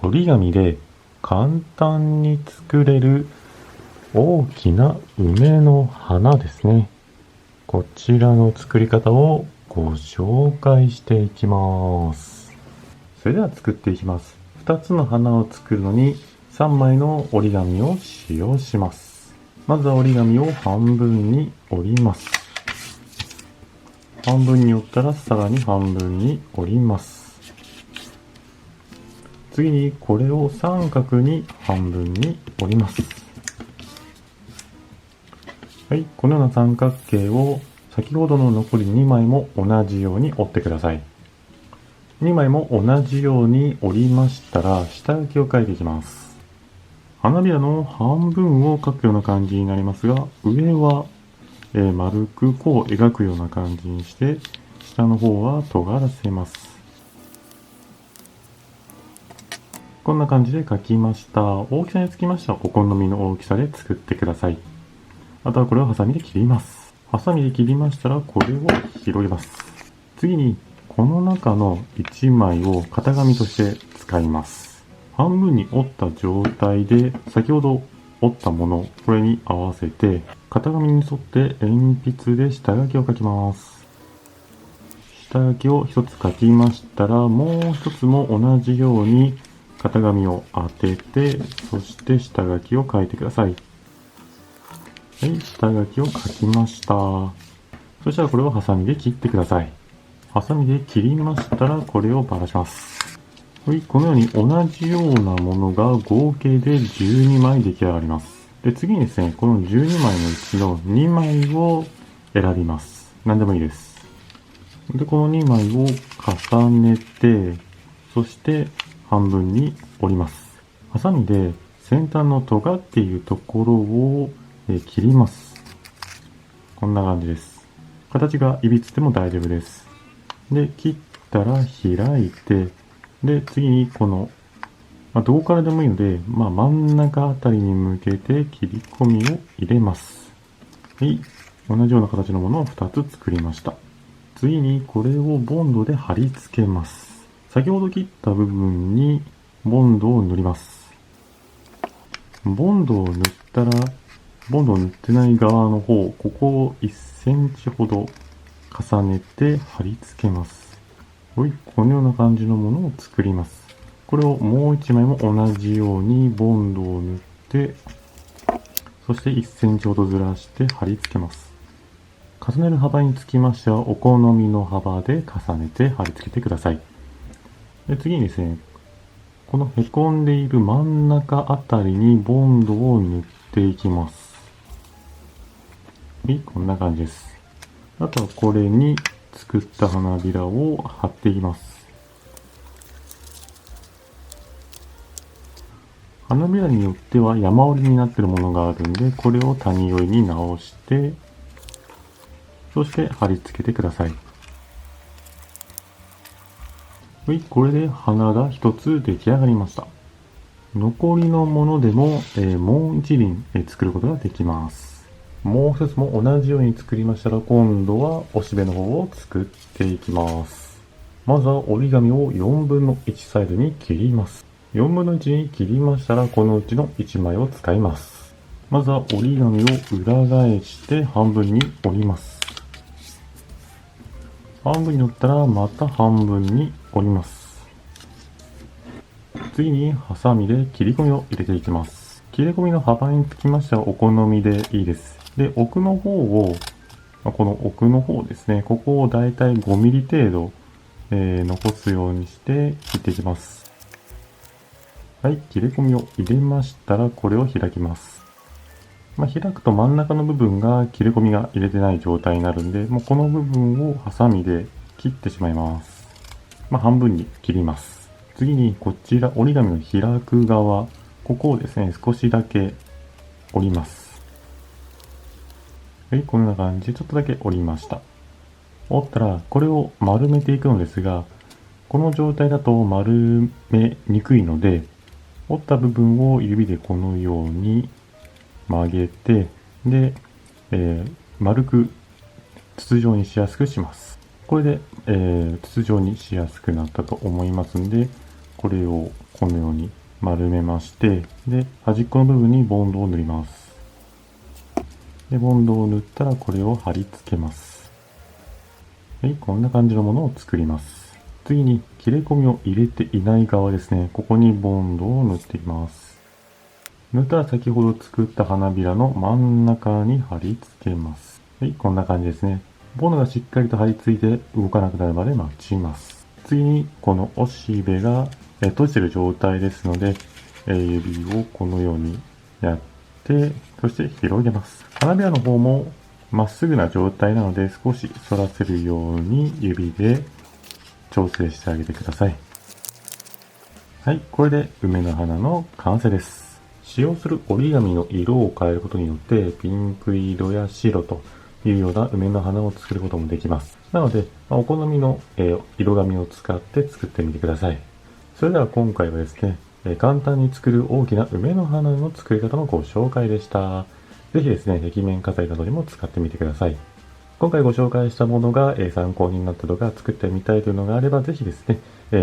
折り紙で簡単に作れる大きな梅の花ですね。こちらの作り方をご紹介していきます。それでは作っていきます。2つの花を作るのに3枚の折り紙を使用します。まずは折り紙を半分に折ります。半分に折ったらさらに半分に折ります。次にこれを三角に半分に折ります。はい、このような三角形を先ほどの残り2枚も同じように折ってください。2枚も同じように折りましたら下書きを描いていきます。花びらの半分を描くような感じになりますが、上は丸くこう描くような感じにして、下の方は尖らせます。こんな感じで描きました。大きさにつきましてはお好みの大きさで作ってください。あとはこれをハサミで切ります。ハサミで切りましたらこれを広げます。次にこの中の1枚を型紙として使います。半分に折った状態で先ほど折ったもの、これに合わせて型紙に沿って鉛筆で下書きを描きます。下書きを1つ描きましたら、もう1つも同じように型紙を当てて、そして下書きを描いてください。はい、下書きを描きました。そしたらこれをハサミで切ってください。ハサミで切りましたらこれをばらします。はい、このように同じようなものが合計で12枚出来上がります。で、次にですね、この12枚のうちの2枚を選びます。何でもいいです。で、この2枚を重ねて、そして半分に折ります。ハサミで先端の尖っているところを切ります。こんな感じです。形がいびつでも大丈夫です。で、切ったら開いて、で、次にこの、どこからでもいいので、真ん中あたりに向けて切り込みを入れます。はい。同じような形のものを2つ作りました。次にこれをボンドで貼り付けます。先ほど切った部分にボンドを塗ります。ボンドを塗ったら、ボンドを塗ってない側の方、ここを1センチほど重ねて貼り付けます。はい、このような感じのものを作ります。これをもう1枚も同じようにボンドを塗って、そして1センチほどずらして貼り付けます。重ねる幅につきましてはお好みの幅で重ねて貼り付けてください。で、次にですね、このへこんでいる真ん中あたりにボンドを塗っていきます。はい、こんな感じです。あとはこれに作った花びらを貼っていきます。花びらによっては山折りになっているものがあるんで、これを谷折りに直して、そして貼り付けてください。はい、これで花が一つ出来上がりました。残りのものでも、もう一輪、作ることができます。もう一つも同じように作りましたら、今度はおしべの方を作っていきます。まずは折り紙を4分の1サイズに切ります。4分の1に切りましたら、このうちの1枚を使います。まずは折り紙を裏返して半分に折ります。半分に折ったらまた半分に折ります。次にハサミで切り込みを入れていきます。切り込みの幅につきましてはお好みでいいです。で、奥の方を、この奥の方ですね、ここをだいたい5ミリ程度、残すようにして切っていきます。はい、切り込みを入れましたらこれを開きます。開くと真ん中の部分が切れ込みが入れてない状態になるんで、もうこの部分をハサミで切ってしまいます。半分に切ります。次にこちら折り紙の開く側、ここをですね、少しだけ折ります。はい、こんな感じでちょっとだけ折りました。折ったらこれを丸めていくのですが、この状態だと丸めにくいので、折った部分を指でこのように曲げて、で、丸く筒状にしやすくします。これで、筒状にしやすくなったと思いますんで、これをこのように丸めまして、で、端っこの部分にボンドを塗ります。で、ボンドを塗ったらこれを貼り付けます。はい、こんな感じのものを作ります。次に切れ込みを入れていない側ですね。ここにボンドを塗っていきます。塗ったら先ほど作った花びらの真ん中に貼り付けます。はい、こんな感じですね。ボンドがしっかりと貼り付いて動かなくなるまで待ちます。次にこのおしべが閉じている状態ですので、指をこのようにやって、そして広げます。花びらの方もまっすぐな状態なので少し反らせるように指で調整してあげてください。はい、これで梅の花の完成です。使用する折り紙の色を変えることによってピンク色や白というような梅の花を作ることもできます。なので、お好みの色紙を使って作ってみてください。それでは今回はですね、簡単に作る大きな梅の花の作り方のご紹介でした。ぜひですね、壁面飾りなどにも使ってみてください。今回ご紹介したものが参考になった動画作ってみたいというのがあれば、ぜひですね、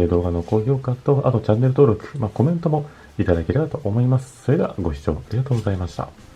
動画の高評価と、あとチャンネル登録、コメントもいただければと思います。それではご視聴ありがとうございました。